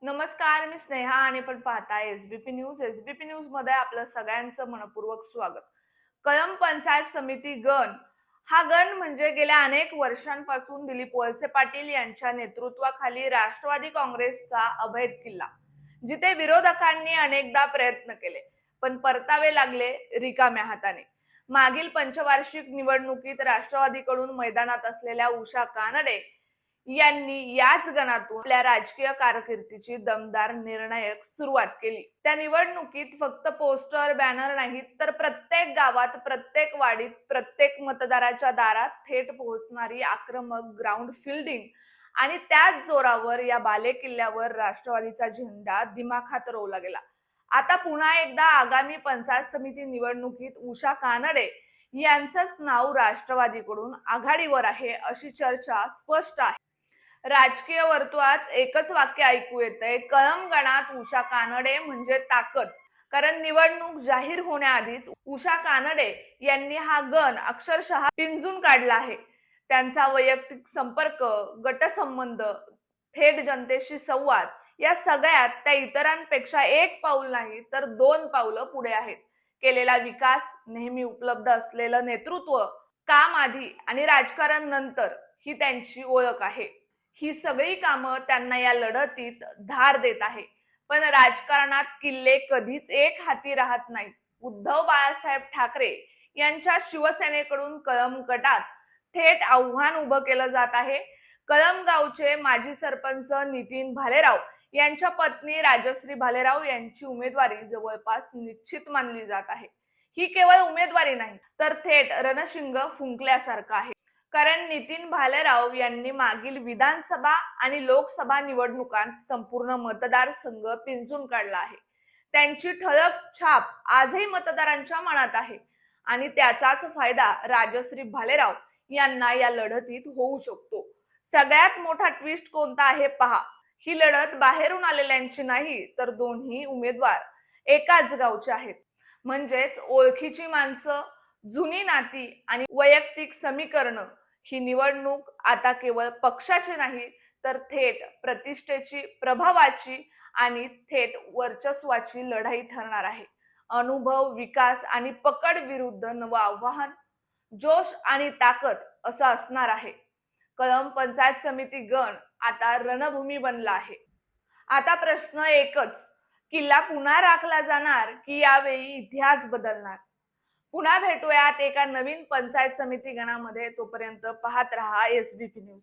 नमस्कार, मी स्नेहा आणि आपण पाहताय एसबीपी न्यूज. एसबीपी न्यूज मध्ये आपलं सगळ्यांचं मनपूर्वक स्वागत. कळंब पंचायत समिती गण हा गण म्हणजे गेल्या अनेक वर्षांपासून दिलीप वळसे पाटील यांच्या नेतृत्वाखाली राष्ट्रवादी काँग्रेसचा अभेद किल्ला, जिथे विरोधकांनी अनेकदा प्रयत्न केले पण परतावे लागले रिकाम्या हाताने. मागील पंचवार्षिक निवडणुकीत राष्ट्रवादीकडून मैदानात असलेल्या उषा कानडे यांनी याच गणातून आपल्या राजकीय कारकिर्दीची दमदार निर्णायक सुरुवात केली. त्या निवडणुकीत फक्त पोस्टर बॅनर नाहीत, तर प्रत्येक गावात, प्रत्येक वाडीत, प्रत्येक मतदाराच्या दारात थेट पोहोचणारी आक्रमक ग्राउंड फिल्डिंग आणि त्याच जोरावर या बालेकिल्ल्यावर राष्ट्रवादीचा झेंडा दिमाखात रोवला गेला. आता पुन्हा एकदा आगामी पंचायत समिती निवडणुकीत उषा कानडे यांचंच नाव राष्ट्रवादीकडून आघाडीवर आहे अशी चर्चा स्पष्ट आहे. राजकीय वर्तुळात एकच वाक्य ऐकू येतंय, कळंब गणात उषा कानडे म्हणजे ताकद. कारण निवडणूक जाहीर होण्याआधीच उषा कानडे यांनी हा गण अक्षरशः पिंजून काढला आहे. त्यांचा वैयक्तिक संपर्क, गटसंबंध, थेट जनतेशी संवाद या सगळ्यात त्या इतरांपेक्षा एक पाऊल नाही तर दोन पावलं पुढे आहेत. केलेला विकास, नेहमी उपलब्ध असलेलं नेतृत्व, काम आधी आणि राजकारण नंतर ही त्यांची ओळख आहे. ही सगळी कामं त्यांना या लढतीत धार देत आहे. पण राजकारणात किल्ले कधीच एक हाती राहत नाहीत. उद्धव बाळासाहेब ठाकरे यांच्या शिवसेनेकडून कळंब गटात थेट आव्हान उभं केलं जात आहे. कळंब गावचे माजी सरपंच नितीन भालेराव यांच्या पत्नी राजश्री भालेराव यांची उमेदवारी जवळपास निश्चित मानली जात आहे. ही केवळ उमेदवारी नाही तर थेट रणशिंग फुंकल्यासारखं आहे. कारण नितीन भालेराव यांनी मागील विधानसभा आणि लोकसभा निवडणुकांत संपूर्ण मतदारसंघ पिंजून काढला आहे. त्यांची ठळक छाप आजही मतदारांच्या मनात आहे आणि त्याचाच फायदा राजश्री भालेराव यांना या लढतीत होऊ शकतो. सगळ्यात मोठा ट्विस्ट कोणता आहे पहा. ही लढत बाहेरून आलेल्यांची नाही तर दोन्ही उमेदवार एकाच गावचे आहेत. म्हणजेच ओळखीची माणसं, जुनी नाती आणि वैयक्तिक समीकरण. ही निवडणूक आता केवळ पक्षाची नाही तर थेट प्रतिष्ठेची, प्रभावाची आणि थेट वर्चस्वाची लढाई ठरणार आहे. अनुभव, विकास आणि पकड विरुद्ध नवं आव्हान, जोश आणि ताकद असं असणार आहे. कळंब पंचायत समिती गण आता रणभूमी बनला आहे. आता प्रश्न एकच, किल्ला पुन्हा राखला जाणार की यावेळी इतिहास बदलणार? पुन्हा भेटूयात एका नवीन पंचायत समिती गणामध्ये. तोपर्यंत पाहत रहा एसबीपी न्यूज.